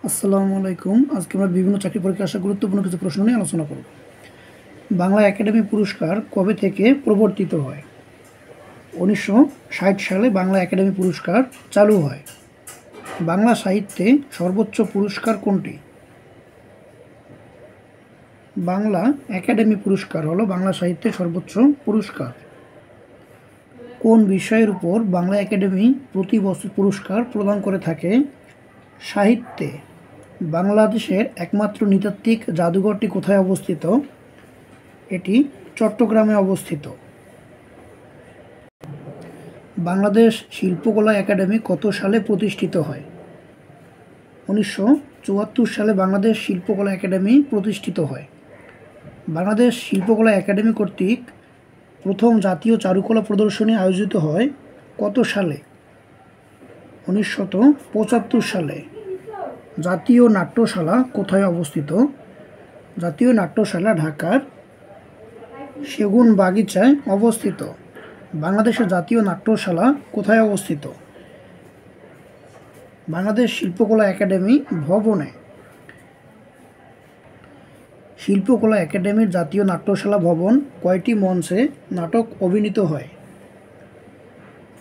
আসসালামু আলাইকুম। আজকে আমরা বিভিন্ন চাকরি পরীক্ষায় আসা গুরুত্বপূর্ণ কিছু প্রশ্ন নিয়ে আলোচনা করব। বাংলা একাডেমি পুরস্কার কবে থেকে প্রবর্তিত হয়? 1960 সালে বাংলা একাডেমি পুরস্কার চালু হয়। বাংলা সাহিত্যে সর্বোচ্চ পুরস্কার কোনটি? বাংলা একাডেমি পুরস্কার হলো বাংলা সাহিত্যের সর্বোচ্চ পুরস্কার। কোন বিষয়ের উপর বাংলা একাডেমি প্রতি বছর পুরস্কার প্রদান করে থাকে? সাহিত্যে। বাংলাদেশের একমাত্র নৃতাত্ত্বিক জাদুঘরটি কোথায় অবস্থিত? এটি চট্টগ্রামে অবস্থিত। বাংলাদেশ শিল্পকলা একাডেমি কত সালে প্রতিষ্ঠিত হয়? 1974 সালে বাংলাদেশ শিল্পকলা একাডেমি প্রতিষ্ঠিত হয়। বাংলাদেশ শিল্পকলা একাডেমি কর্তৃক প্রথম জাতীয় চারুকলা প্রদর্শনী আয়োজিত হয় কত সালে? 1975 সালে। জাতীয় নাট্যশালা কোথায় অবস্থিত? জাতীয় নাট্যশালা ঢাকার সেগুনবাগিচায় অবস্থিত। বাংলাদেশের জাতীয় নাট্যশালা কোথায় অবস্থিত? বাংলাদেশ শিল্পকলা একাডেমি ভবনে। শিল্পকলা একাডেমির জাতীয় নাট্যশালা ভবন কয়টি মঞ্চে নাটক অভিনীত হয়?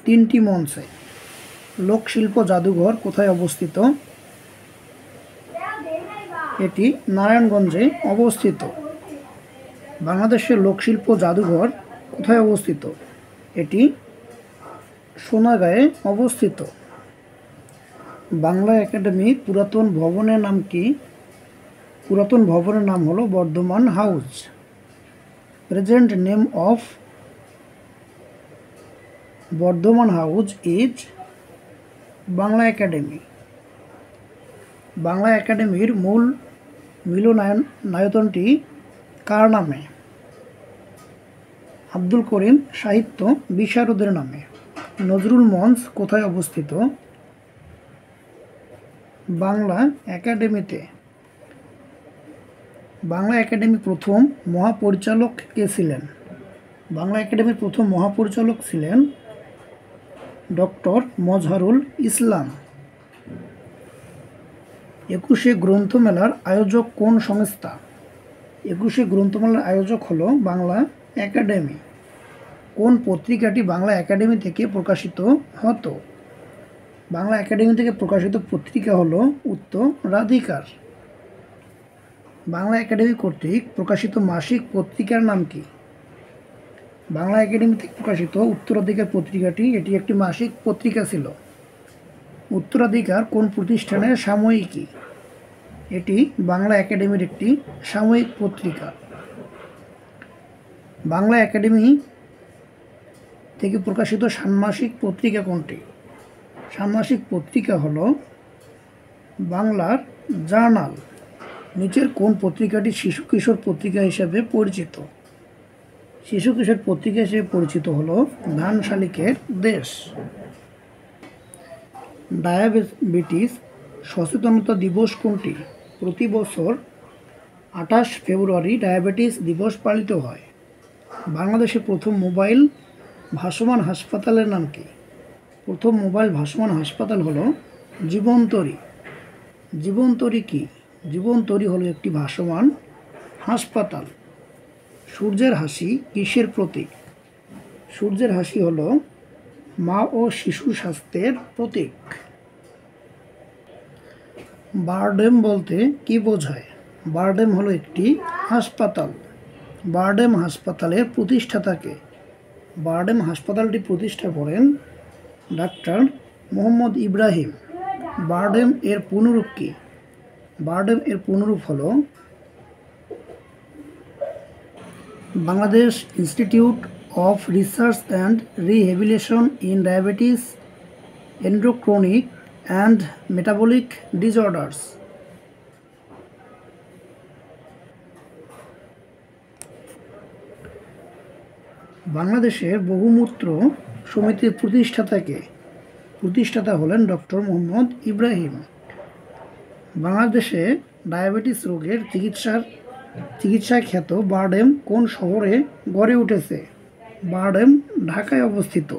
3টি মঞ্চে। লোকশিল্প জাদুঘর কোথায় অবস্থিত? এটি নারায়ণগঞ্জে অবস্থিত। বাংলাদেশের লোকশিল্প জাদুঘর কোথায় অবস্থিত? এটি সোনাগাঁয়ে অবস্থিত। বাংলা একাডেমি পুরাতন ভবনের নাম কি? পুরাতন ভবনের নাম হলো Bardhaman house. Present name of Bardhaman house is Bangla academy. Bangla একাডেমির মূল মিলনায়তনটি কার নামে? আব্দুল করিম সাহিত্য বিশারদের নামে। নজরুল মঞ্চ কোথায় অবস্থিত? বাংলা একাডেমিতে। বাংলা একাডেমি প্রথম মহাপরিচালক কে ছিলেন? বাংলা একাডেমির প্রথম মহাপরিচালক ছিলেন ডক্টর মজহারুল ইসলাম। 21শে গ্রন্থমেলার আয়োজক কোন সংস্থা? 21শে গ্রন্থমেলার আয়োজক হলো বাংলা একাডেমি। কোন পত্রিকাটি বাংলা একাডেমি থেকে প্রকাশিত হতো? বাংলা একাডেমি থেকে প্রকাশিত পত্রিকা হলো উত্তরাধিকার। বাংলা একাডেমি কর্তৃক প্রকাশিত মাসিক পত্রিকার নাম কি? বাংলা একাডেমি থেকে প্রকাশিত উত্তরাধিকার পত্রিকাটি এটি একটি মাসিক পত্রিকা ছিল। উত্তরাধিকার কোন প্রতিষ্ঠানের সাময়িকী? এটি বাংলা একাডেমির একটি সাময়িক পত্রিকা। বাংলা একাডেমি থেকে প্রকাশিত ষান্মাসিক পত্রিকা কোনটি? ষান্মাসিক পত্রিকা হলো বাংলার জার্নাল। নিচের কোন পত্রিকাটি শিশু কিশোর পত্রিকা হিসেবে পরিচিত? শিশু কিশোর পত্রিকা হিসেবে পরিচিত হলো ধান শালিকের দেশ। ডায়াবেটিস সচেতনতা দিবস কোনটি? প্রতি বছর 28 ফেব্রুয়ারি ডায়াবেটিস দিবস পালিত হয়। বাংলাদেশে প্রথম মোবাইল ভাসমান হাসপাতালের নাম কি? প্রথম মোবাইল ভাসমান হাসপাতাল হলো জীবনতরী। জীবনতরী কি? জীবনতরী হলো একটি ভাসমান হাসপাতাল। সূর্যের হাসি কিসের প্রতীক? সূর্যের হাসি হলো মা ও শিশু স্বাস্থ্যের প্রতীক। বারডেম বলতে কি বোঝায়? বারডেম হলো একটি হাসপাতাল। বারডেম হাসপাতালের প্রতিষ্ঠাতাকে? বারডেম হাসপাতালটি প্রতিষ্ঠা করেন ডাক্তার মোহাম্মদ ইব্রাহিম। বারডেম এর পুনরূপ কি? বারডেম এর পুনরূপ হলো Bangladesh institute of research and rehabilitation in diabetes endocrine and metabolic disorders. বাংলাদেশের বহুমূত্র সমিতির প্রতিষ্ঠাতাকে? প্রতিষ্ঠাতা হলেন ডক্টর মোহাম্মদ ইব্রাহিম। বাংলাদেশে ডায়াবেটিস রোগের চিকিৎসায় খ্যাত বারডেম কোন শহরে গড়ে উঠেছে? বারডেম ঢাকায় অবস্থিত।